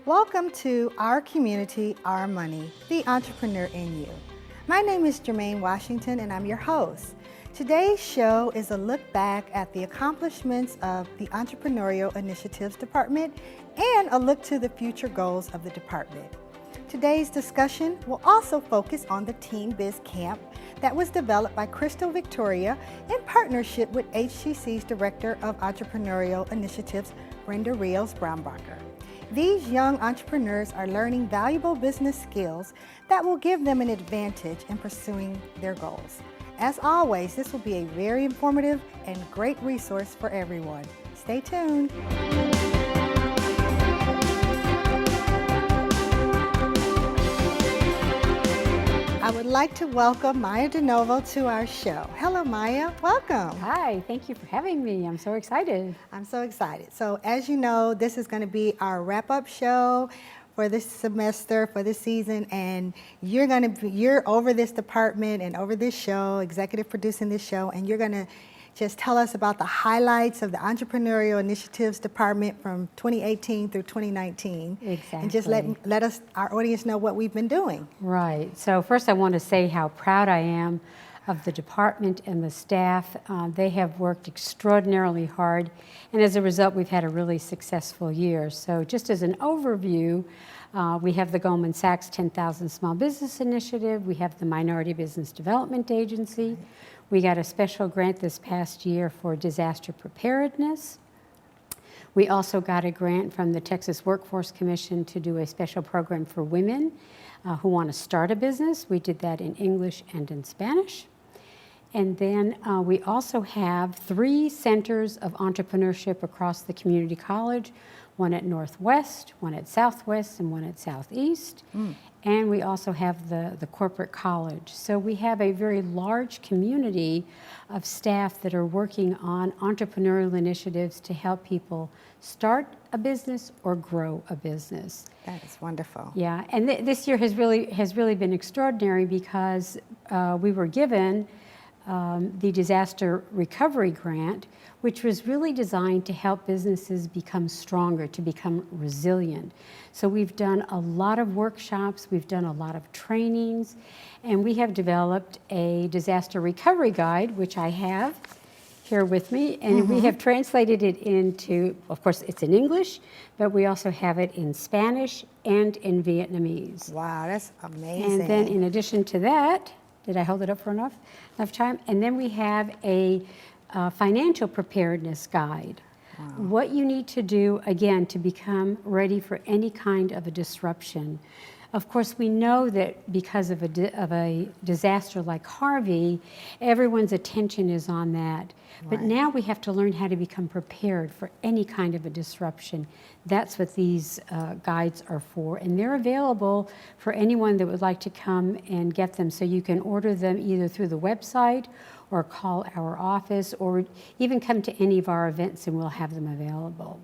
Welcome to Our Community, Our Money, the Entrepreneur in You. My name is Jermaine Washington and I'm your host. Today's show is a look back at the accomplishments of the Entrepreneurial Initiatives Department and a look to the future goals of the department. Today's discussion will also focus on the Team Biz Camp that was developed by Crystal Victoria in partnership with HCC's Director of Entrepreneurial Initiatives, Brenda Rios-Brownbacher. These young entrepreneurs are learning valuable business skills that will give them an advantage in pursuing their goals. As always, this will be a very informative and great resource for everyone. Stay tuned. I would like to welcome Maya Durnovo to our show. Hello, Maya. Welcome. Hi, thank you for having me. I'm so excited. I'm so excited. So as you know, this is going to be our wrap-up show for this semester, for this season, and you're over this department and over this show, executive producing this show, and you're going to just tell us about the highlights of the Entrepreneurial Initiatives Department from 2018 through 2019. Exactly. And just let us, our audience, know what we've been doing. Right. So first I want to say how proud I am of the department and the staff. They have worked extraordinarily hard, and as a result, we've had a really successful year. So just as an overview, we have the Goldman Sachs 10,000 Small Business Initiative. We have the Minority Business Development Agency. We got a special grant this past year for disaster preparedness. We also got a grant from the Texas Workforce Commission to do a special program for women who want to start a business. We did that in English and in Spanish. And then we also have 3 centers of entrepreneurship across the community college, one at Northwest, one at Southwest, and one at Southeast. And we also have the corporate college. So we have a very large community of staff that are working on entrepreneurial initiatives to help people start a business or grow a business. That is wonderful. Yeah, and this year has really been extraordinary because we were given the disaster recovery grant, which was really designed to help businesses become stronger, to become resilient. So we've done a lot of workshops, we've done a lot of trainings, and we have developed a disaster recovery guide, which I have here with me, and we have translated it into, of course, it's in English, but we also have it in Spanish and in Vietnamese. Wow, that's amazing. And then in addition to that, did I hold it up for enough time? And then we have a financial preparedness guide. Wow. What you need to do, again, to become ready for any kind of a disruption. Of course, we know that because of a disaster like Harvey, everyone's attention is on that. Right. But now we have to learn how to become prepared for any kind of a disruption. That's what these guides are for. And they're available for anyone that would like to come and get them. So you can order them either through the website or call our office or even come to any of our events and we'll have them available.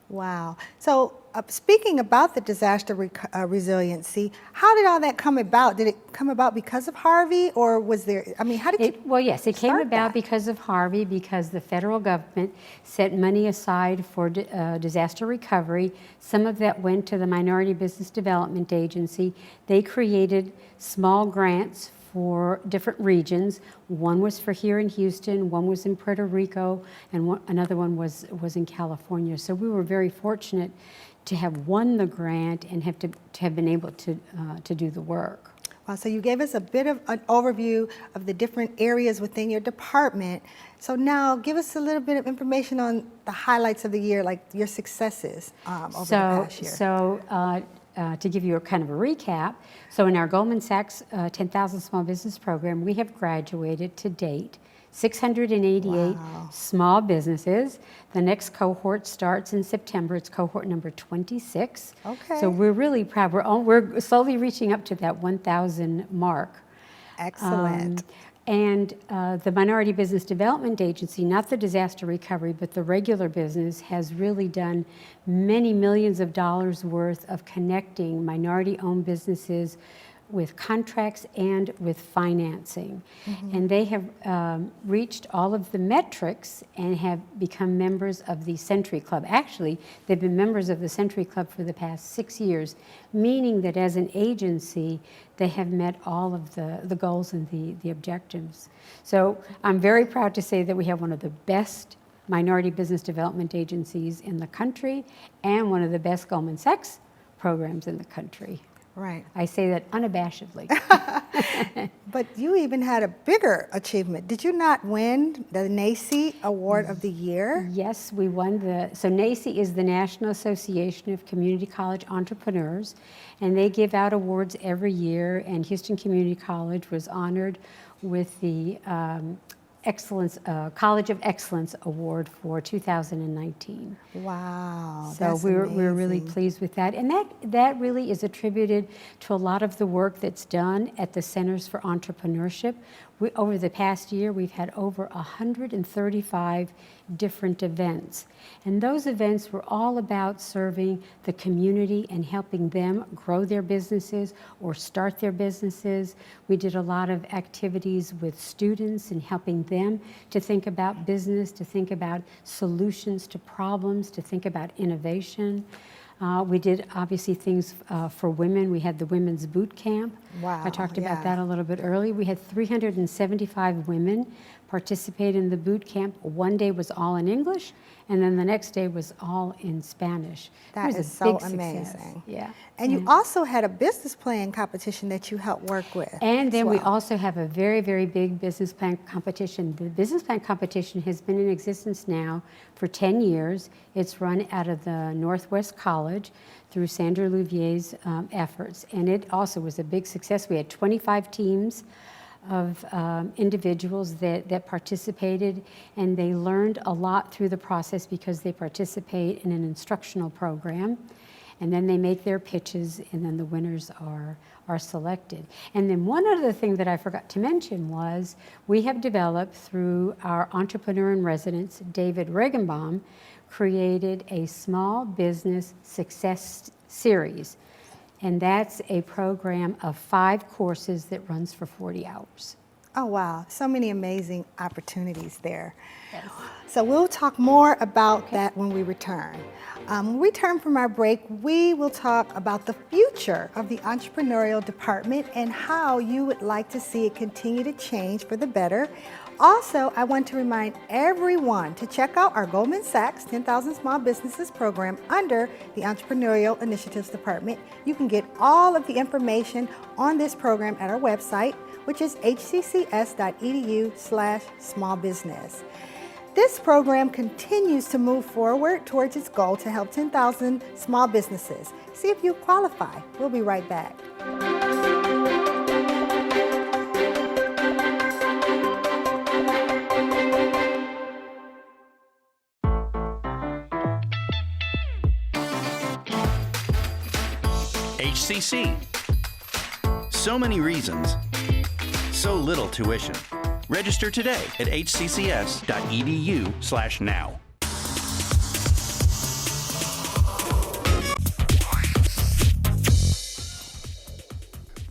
Wow. So speaking about the disaster resiliency, how did all that come about? Did it come about because of Harvey, or was there, I mean, how did you Well, yes, it came about that? because of Harvey, because the federal government set money aside for disaster recovery. Some of that went to the Minority Business Development Agency. They created small grants for different regions. One was for here in Houston, one was in Puerto Rico, and another one was in California. So we were very fortunate to have won the grant and to have been able to do the work. Wow, so you gave us a bit of an overview of the different areas within your department. So now give us a little bit of information on the highlights of the year, like your successes over the past year. To give you a kind of a recap, so in our Goldman Sachs 10,000 Small Business Program, we have graduated to date 688 small businesses. The next cohort starts in September. It's cohort number 26. Okay. So we're really proud. We're slowly reaching up to that 1,000 mark. Excellent. And the Minority Business Development Agency, not the disaster recovery, but the regular business, has really done many millions of dollars worth of connecting minority-owned businesses with contracts and with financing. And they have reached all of the metrics and have become members of the Century Club. Actually, they've been members of the Century Club for the past 6 years, meaning that as an agency, they have met all of the goals and the objectives. So I'm very proud to say that we have one of the best minority business development agencies in the country and one of the best Goldman Sachs programs in the country. Right. I say that unabashedly. But you even had a bigger achievement. Did you not win the NACI Award of the Year? Yes, we won so NACI is the National Association of Community College Entrepreneurs, and they give out awards every year, and Houston Community College was honored with the College of Excellence Award for 2019. Wow, So that's we're amazing. really pleased with that. And that really is attributed to a lot of the work that's done at the Centers for Entrepreneurship. Over the past year, we've had over 135 different events. And those events were all about serving the community and helping them grow their businesses or start their businesses. We did a lot of activities with students and helping them to think about business, to think about solutions to problems, to think about innovation. We did obviously things for women. We had the Women's Boot Camp. Wow, I talked about yeah. that a little bit earlier. We had 375 women participate in the boot camp. One day was all in English, and then the next day was all in Spanish. That It was is a so big success. amazing. Yeah. And you also had a business plan competition that you helped work with. And then as we well. also have a very, very big business plan competition. The business plan competition has been in existence now for 10 years. It's run out of the Northwest College through Sandra Louvier's efforts. And it also was a big success. We had 25 teams of individuals that participated, and they learned a lot through the process because they participate in an instructional program. And then they make their pitches, and then the winners are selected. And then one other thing that I forgot to mention was we have developed through our entrepreneur in residence, David Regenbaum, created a small business success series. And that's a program of 5 courses that runs for 40 hours. Oh, wow. So many amazing opportunities there. Yes. So we'll talk more about that when we return. When we return from our break, we will talk about the future of the entrepreneurial department and how you would like to see it continue to change for the better. Also, I want to remind everyone to check out our Goldman Sachs 10,000 Small Businesses program under the Entrepreneurial Initiatives Department. You can get all of the information on this program at our website, which is hccs.edu/smallbusiness. This program continues to move forward towards its goal to help 10,000 small businesses. See if you qualify. We'll be right back. HCC. So many reasons, so little tuition. Register today at hccs.edu/now.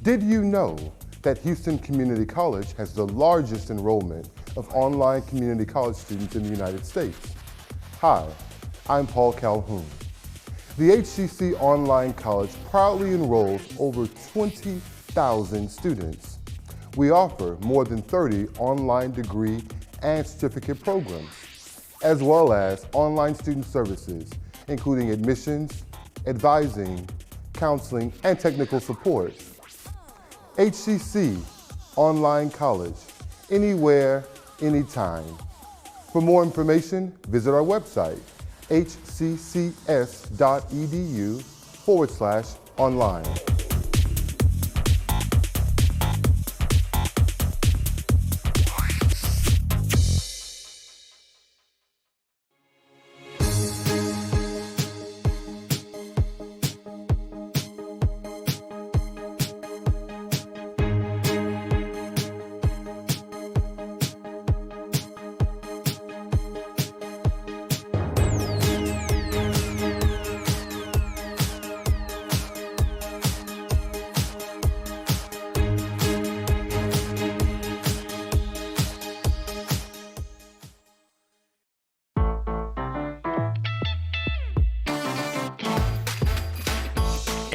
Did you know that Houston Community College has the largest enrollment of online community college students in the United States? Hi, I'm Paul Calhoun. The HCC Online College proudly enrolls over 20,000 students. We offer more than 30 online degree and certificate programs, as well as online student services, including admissions, advising, counseling, and technical support. HCC Online College, anywhere, anytime. For more information, visit our website, hccs.edu/online.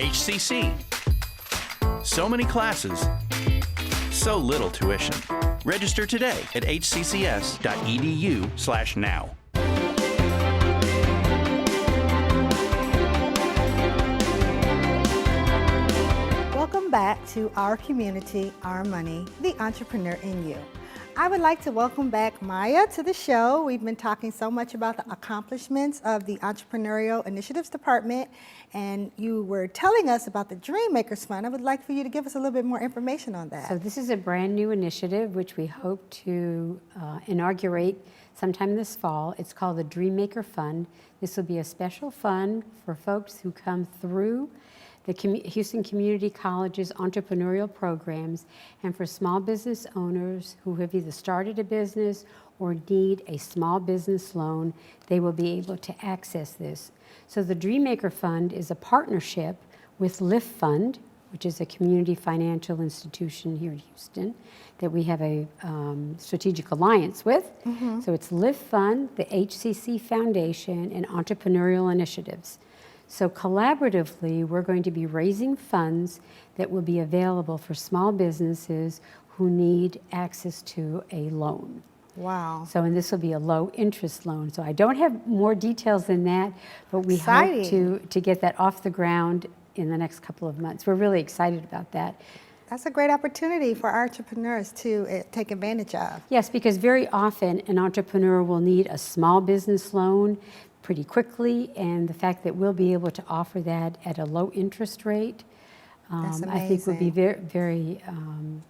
HCC. So many classes, so little tuition. Register today at hccs.edu/now. Welcome back to Our Community, Our Money, the Entrepreneur in You. I would like to welcome back Maya to the show. We've been talking so much about the accomplishments of the Entrepreneurial Initiatives Department, and you were telling us about the Dream Makers Fund. I would like for you to give us a little bit more information on that. So this is a brand new initiative which we hope to inaugurate sometime this fall. It's called the Dream Maker Fund. This will be a special fund for folks who come through the Houston Community College's entrepreneurial programs, and for small business owners who have either started a business or need a small business loan, they will be able to access this. So the Dream Maker Fund is a partnership with Lift Fund, which is a community financial institution here in Houston that we have a strategic alliance with. So it's Lift Fund, the HCC Foundation, and Entrepreneurial Initiatives. So collaboratively, we're going to be raising funds that will be available for small businesses who need access to a loan. Wow. So, and this will be a low interest loan. So I don't have more details than that, but we Exciting. hope to get that off the ground in the next couple of months. We're really excited about that. That's a great opportunity for entrepreneurs to take advantage of. Yes, because very often an entrepreneur will need a small business loan pretty quickly, and the fact that we'll be able to offer that at a low interest rate, That's I think would be amazing.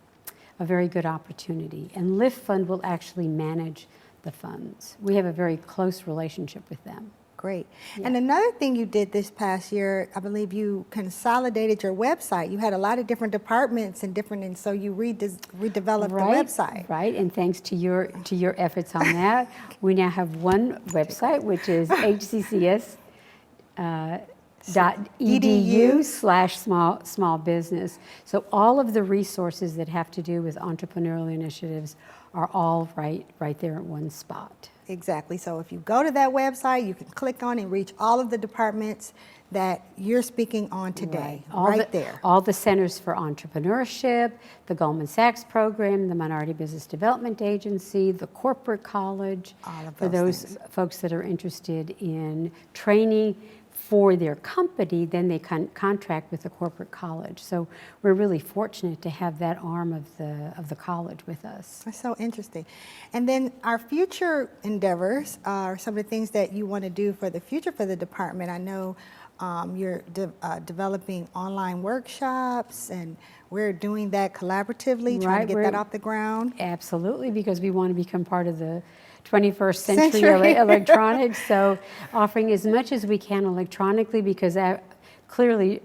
a very good opportunity. And Lift Fund will actually manage the funds. We have a very close relationship with them. Great. And another thing you did this past year, I believe you consolidated your website. You had a lot of different departments and so you redeveloped the website. Right, and thanks to your efforts on that, we now have one website, which is hccs.edu/small business. So all of the resources that have to do with entrepreneurial initiatives are all right there at one spot. Exactly. So if you go to that website, you can click on and reach all of the departments that you're speaking on today, there. All the Centers for Entrepreneurship, the Goldman Sachs program, the Minority Business Development Agency, the Corporate College, All of for those those folks that are interested in training for their company, then they contract with the corporate college. So we're really fortunate to have that arm of the college with us. That's so interesting. And then our future endeavors are some of the things that you want to do for the future for the department. I know you're developing online workshops, and we're doing that collaboratively, trying to get that off the ground. Absolutely, because we want to become part of the 21st century electronics, so offering as much as we can electronically, because clearly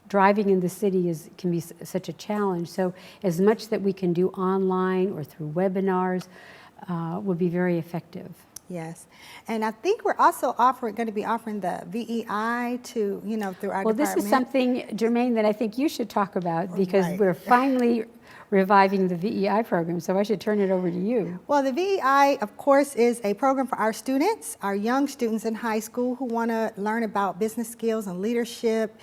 driving in the city can be such a challenge. So as much that we can do online or through webinars will be very effective. Yes, and I think we're also going to be offering the VEI to, through our department. Well, this is something, Jermaine, that I think you should talk about, because we're finally reviving the VEI program, so I should turn it over to you. Well, the VEI, of course, is a program for our students, our young students in high school who want to learn about business skills and leadership.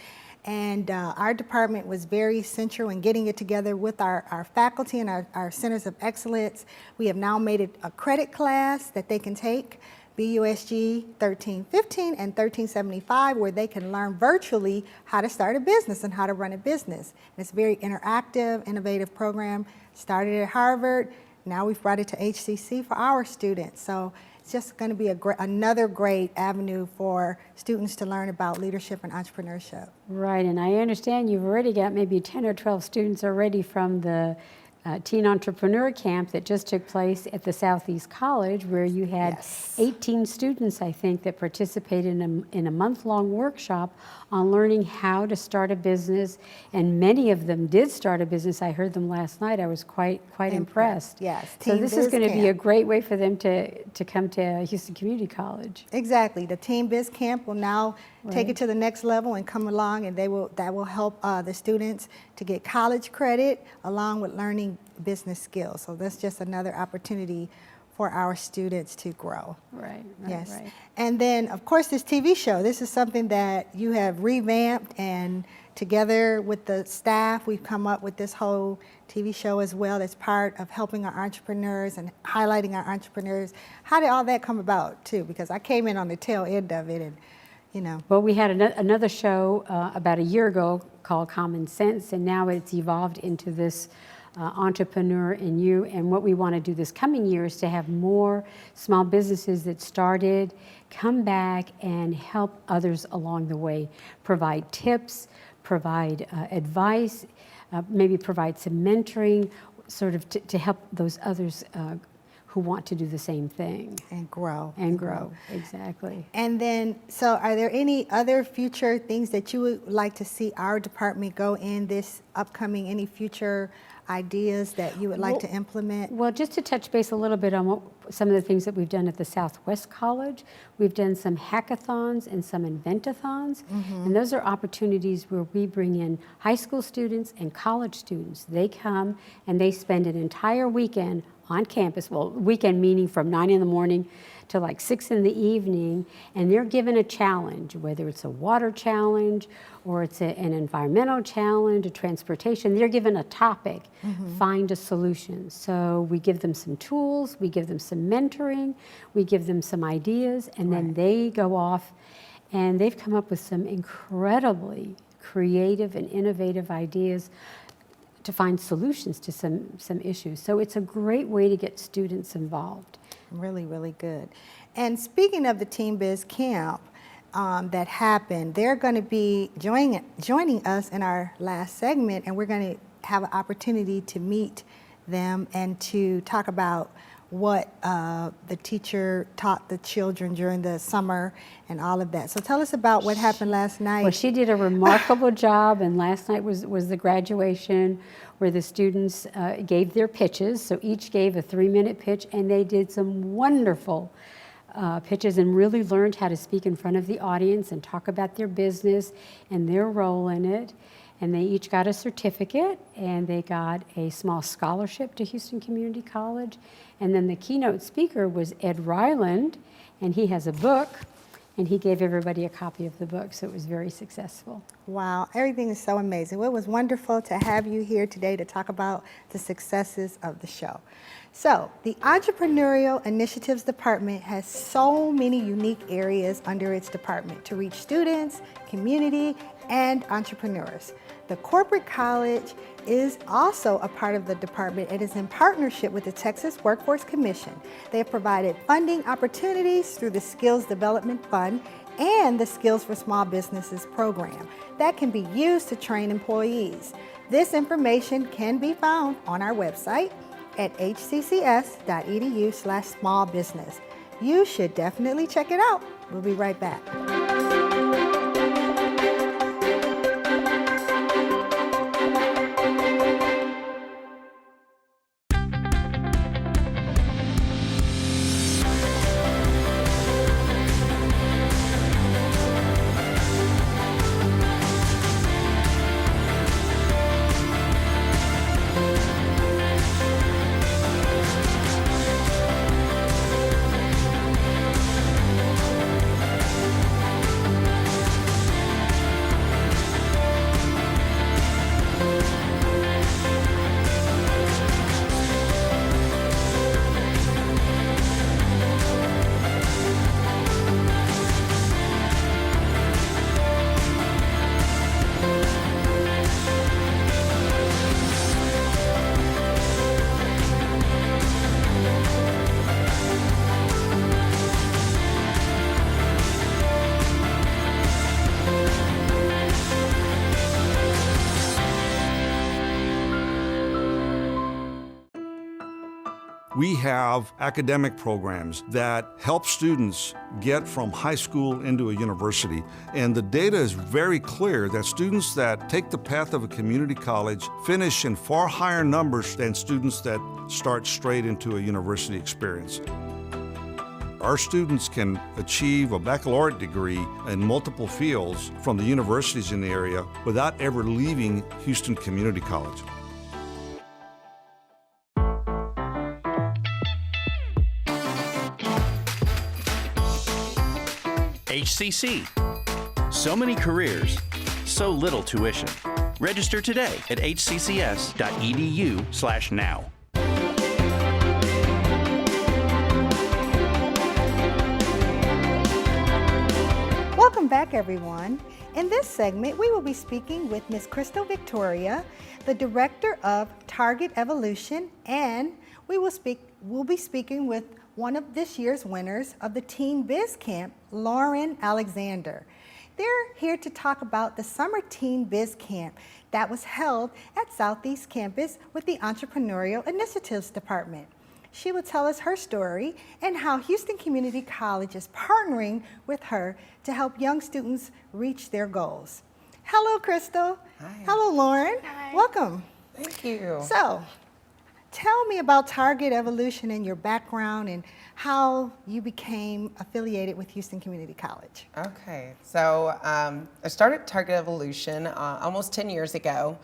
And our department was very central in getting it together with our faculty and our centers of excellence. We have now made it a credit class that they can take, BUSG 1315 and 1375, where they can learn virtually how to start a business and how to run a business. And it's a very interactive, innovative program. Started at Harvard. Now we've brought it to HCC for our students. So it's just going to be another great avenue for students to learn about leadership and entrepreneurship. Right, and I understand you've already got maybe 10 or 12 students already from the Teen Entrepreneur Camp that just took place at the Southeast College, where you had 18 students, I think, that participated in a month-long workshop on learning how to start a business, and many of them did start a business. I heard them last night. I was quite impressed. Yes. So this is going to be a great way for them to come to Houston Community College. Exactly. The Team Biz Camp will now take it to the next level and come along, and that will help the students to get college credit along with learning business skills. So that's just another opportunity for our students to grow. Right, Yes. right. And then, of course, this TV show, this is something that you have revamped, and together with the staff, we've come up with this whole TV show as well that's part of helping our entrepreneurs and highlighting our entrepreneurs. How did all that come about, too? Because I came in on the tail end of it, and, you know. Well, we had another show about a year ago called Common Sense, and now it's evolved into this Entrepreneur in You. And what we want to do this coming year is to have more small businesses that started come back and help others along the way, provide tips, provide advice, maybe provide some mentoring, sort of to help those others who want to do the same thing. And grow. And grow, exactly. And then, so are there any other future things that you would like to see our department go in this upcoming, any future ideas that you would like to implement? Well, just to touch base a little bit on some of the things that we've done at the Southwest College, we've done some hackathons and some inventathons, and those are opportunities where we bring in high school students and college students. They come and they spend an entire weekend on campus, well, weekend meaning from 9 in the morning to like 6 in the evening, and they're given a challenge, whether it's a water challenge or it's an environmental challenge, a transportation. They're given a topic, find a solution. So we give them some tools, we give them some mentoring, we give them some ideas, and then they go off and they've come up with some incredibly creative and innovative ideas to find solutions to some issues. So it's a great way to get students involved. Really, really good. And speaking of the Team Biz Camp that happened, they're going to be joining us in our last segment, and we're going to have an opportunity to meet them and to talk about what the teacher taught the children during the summer and all of that. So tell us about what happened last night. Well, she did a remarkable job, and last night was the graduation where the students gave their pitches. So each gave a 3-minute pitch, and they did some wonderful pitches and really learned how to speak in front of the audience and talk about their business and their role in it. And they each got a certificate, and they got a small scholarship to Houston Community College. And then the keynote speaker was Ed Ryland, and he has a book, and he gave everybody a copy of the book, so it was very successful. Wow, everything is so amazing. Well, it was wonderful to have you here today to talk about the successes of the show. So, the Entrepreneurial Initiatives Department has so many unique areas under its department to reach students, community, and entrepreneurs. The Corporate College is also a part of the department and is in partnership with the Texas Workforce Commission. They have provided funding opportunities through the Skills Development Fund and the Skills for Small Businesses program that can be used to train employees. This information can be found on our website at hccs.edu/smallbusiness. You should definitely check it out. We'll be right back. We have academic programs that help students get from high school into a university. And the data is very clear that students that take the path of a community college finish in far higher numbers than students that start straight into a university experience. Our students can achieve a baccalaureate degree in multiple fields from the universities in the area without ever leaving Houston Community College. HCC. So many careers, so little tuition. Register today at hccs.edu/now. Welcome back, everyone. In this segment, we will be speaking with Ms. Crystal Victoria, the Director of Target Evolution, and we'll be speaking with one of this year's winners of the Teen Biz Camp, Lauren Alexander. They're here to talk about the Summer Teen Biz Camp that was held at Southeast Campus with the Entrepreneurial Initiatives Department. She will tell us her story and how Houston Community College is partnering with her to help young students reach their goals. Hello, Crystal. Hi. Hello, Lauren. Hi. Welcome. Thank you. So, tell me about Target Evolution and your background and how you became affiliated with Houston Community College. Okay, so I started Target Evolution almost 10 years ago.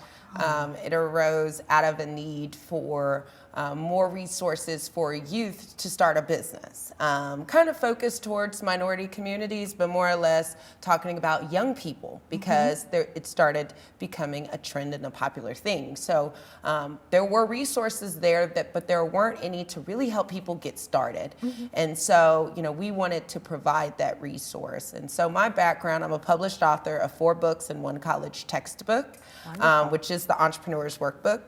It arose out of a need for more resources for youth to start a business. Kind of focused towards minority communities, but more or less talking about young people because it started becoming a trend and a popular thing. So there were resources there, but there weren't any to really help people get started. And so, we wanted to provide that resource. And so my background, I'm a published author of 4 books and 1 college textbook, which is the Entrepreneur's Workbook.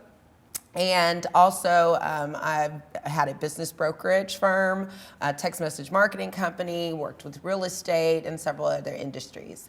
And also, I've had a business brokerage firm, a text message marketing company, worked with real estate and several other industries.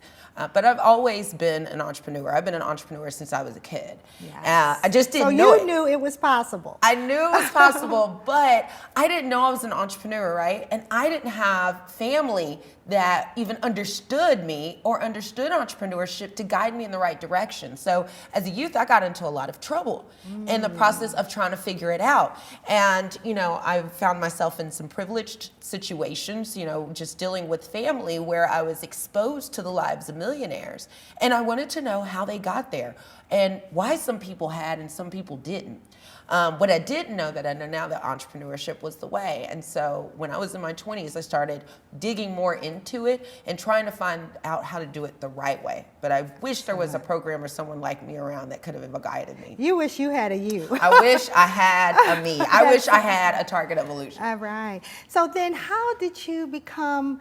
But I've always been an entrepreneur. I've been an entrepreneur since I was a kid. Yes. I just didn't know it. So you knew it was possible. I knew it was possible, but I didn't know I was an entrepreneur, right? And I didn't have family that even understood me or understood entrepreneurship to guide me in the right direction. So as a youth, I got into a lot of trouble in the process of trying to figure it out. And, I found myself in some privileged situations, just dealing with family where I was exposed to the lives of millionaires. And I wanted to know how they got there and why some people had and some people didn't. What I didn't know that I know now, that entrepreneurship was the way. And so when I was in my 20s, I started digging more into it and trying to find out how to do it the right way. But I wish there was a program or someone like me around that could have guided me. You wish you had a you. I wish I had a me. I wish I had a Target Evolution. All right. So then how did you become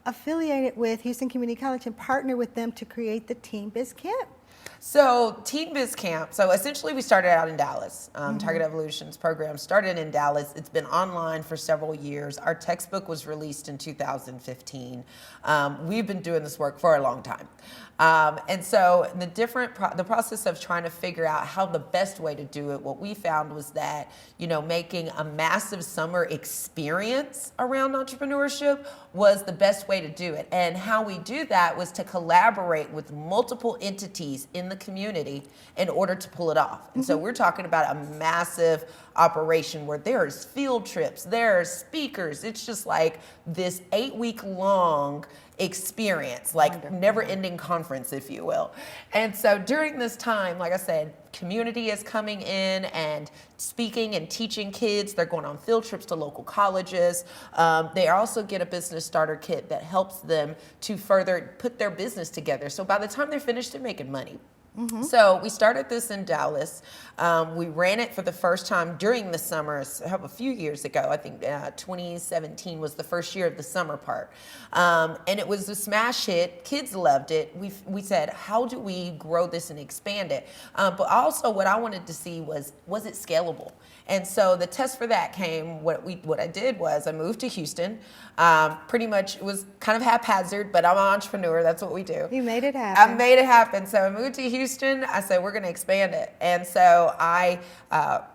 affiliated with Houston Community College and partner with them to create the Teen Biz Camp? So Teen Biz Camp, so essentially we started out in Dallas. Target Evolution's program started in Dallas. It's been online for several years. Our textbook was released in 2015. We've been doing this work for a long time. And so the process of trying to figure out how the best way to do it, what we found was that, making a massive summer experience around entrepreneurship was the best way to do it. And how we do that was to collaborate with multiple entities in the community in order to pull it off. And so we're talking about a massive operation where there's field trips, there's speakers. It's just like this 8-week-long experience, like never-ending conference, if you will. And so during this time, like I said, community is coming in and speaking and teaching kids. They're going on field trips to local colleges. They also get a business starter kit that helps them to further put their business together. So by the time they're finished, they're making money. So we started this in Dallas. We ran it for the first time during the summer a few years ago. I think 2017 was the first year of the summer part. And it was a smash hit. Kids loved it. We said, how do we grow this and expand it? But also what I wanted to see was it scalable? And so the test for that came, what I did was I moved to Houston. Pretty much it was kind of haphazard, but I'm an entrepreneur. That's what we do. You made it happen. I made it happen. So I moved to Houston. I said, we're going to expand it. And so I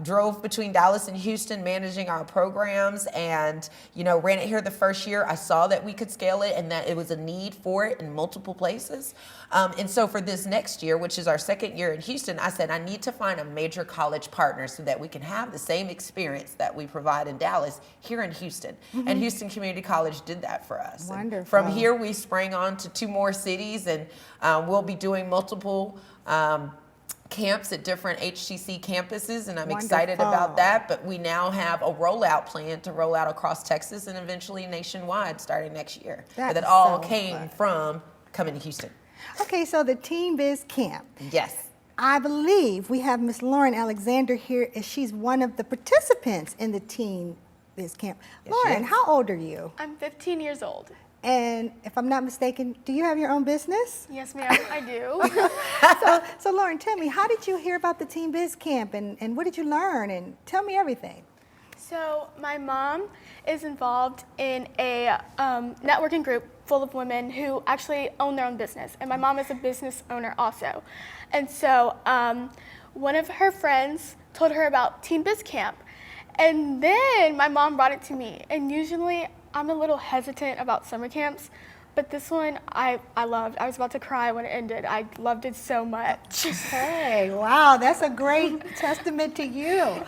drove between Dallas and Houston managing our programs and, ran it here the first year. I saw that we could scale it and that it was a need for it in multiple places. And so for this next year, which is our second year in Houston, I said, I need to find a major college partner so that we can have the same experience that we provide in Dallas here in Houston. And Houston Community College did that for us. Wonderful. And from here, we sprang on to 2 more cities, and we'll be doing multiple camps at different HTC campuses, and I'm excited about that. But we now have a rollout plan to roll out across Texas and eventually nationwide starting next year. That all came from coming to Houston. Okay, so the Teen Biz Camp. Yes. I believe we have Miss Lauren Alexander here, and she's one of the participants in the Teen Biz Camp. Yes, Lauren, how old are you? I'm 15 years old. And if I'm not mistaken, do you have your own business? Yes, ma'am, I do. So Lauren, tell me, how did you hear about the Teen Biz Camp, and what did you learn? And tell me everything. So my mom is involved in a networking group full of women who actually own their own business. And my mom is a business owner also. And so one of her friends told her about Teen Biz Camp. And then my mom brought it to me. And usually I'm a little hesitant about summer camps, but this one I loved. I was about to cry when it ended. I loved it so much. Hey, wow, that's a great testament to you.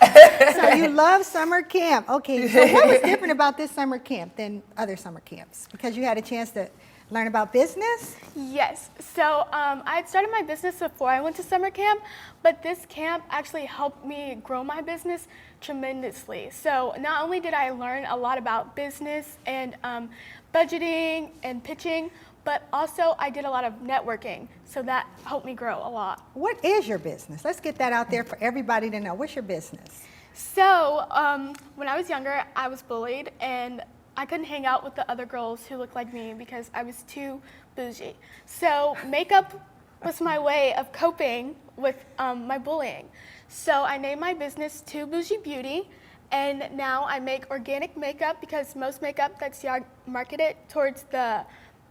So you love summer camp. Okay, so what was different about this summer camp than other summer camps? Because you had a chance to learn about business? Yes. So I had started my business before I went to summer camp, but this camp actually helped me grow my business tremendously. So not only did I learn a lot about business and budgeting and pitching, but also I did a lot of networking. So that helped me grow a lot. What is your business? Let's get that out there for everybody to know. What's your business? So when I was younger, I was bullied, and I couldn't hang out with the other girls who looked like me because I was too bougie. So makeup was my way of coping with my bullying. So I named my business Too Bougie Beauty, and now I make organic makeup because most makeup that's marketed towards the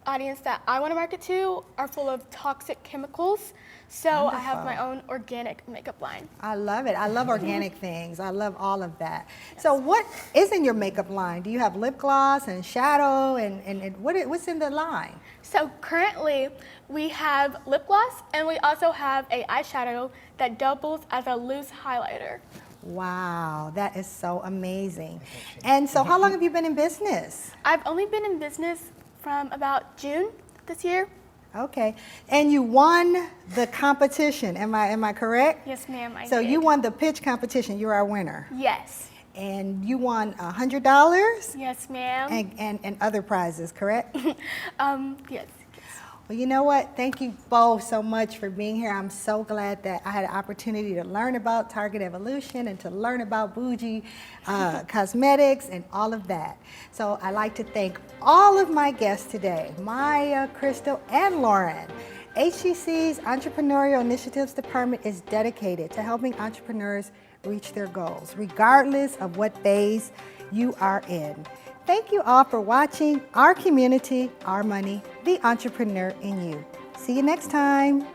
audience that I want to market to are full of toxic chemicals. So I have my own organic makeup line. I love it. I love organic things. I love all of that. Yes. So what is in your makeup line? Do you have lip gloss and shadow and what's in the line? So currently we have lip gloss, and we also have a eyeshadow that doubles as a loose highlighter. Wow, that is so amazing. And so how long have you been in business? I've only been in business from about June this year. Okay, and you won the competition, am I correct? Yes, ma'am, I So did. you won the pitch competition, you're our winner. Yes. And you won $100? Yes, ma'am. And other prizes, correct? Yes. Well, you know what? Thank you both so much for being here. I'm so glad that I had an opportunity to learn about Target Evolution and to learn about Bougie Cosmetics and all of that. So I'd like to thank all of my guests today, Maya, Crystal, and Lauren. HTC's Entrepreneurial Initiatives Department is dedicated to helping entrepreneurs reach their goals, regardless of what phase you are in. Thank you all for watching Our Community, Our Money, the Entrepreneur in You. See you next time.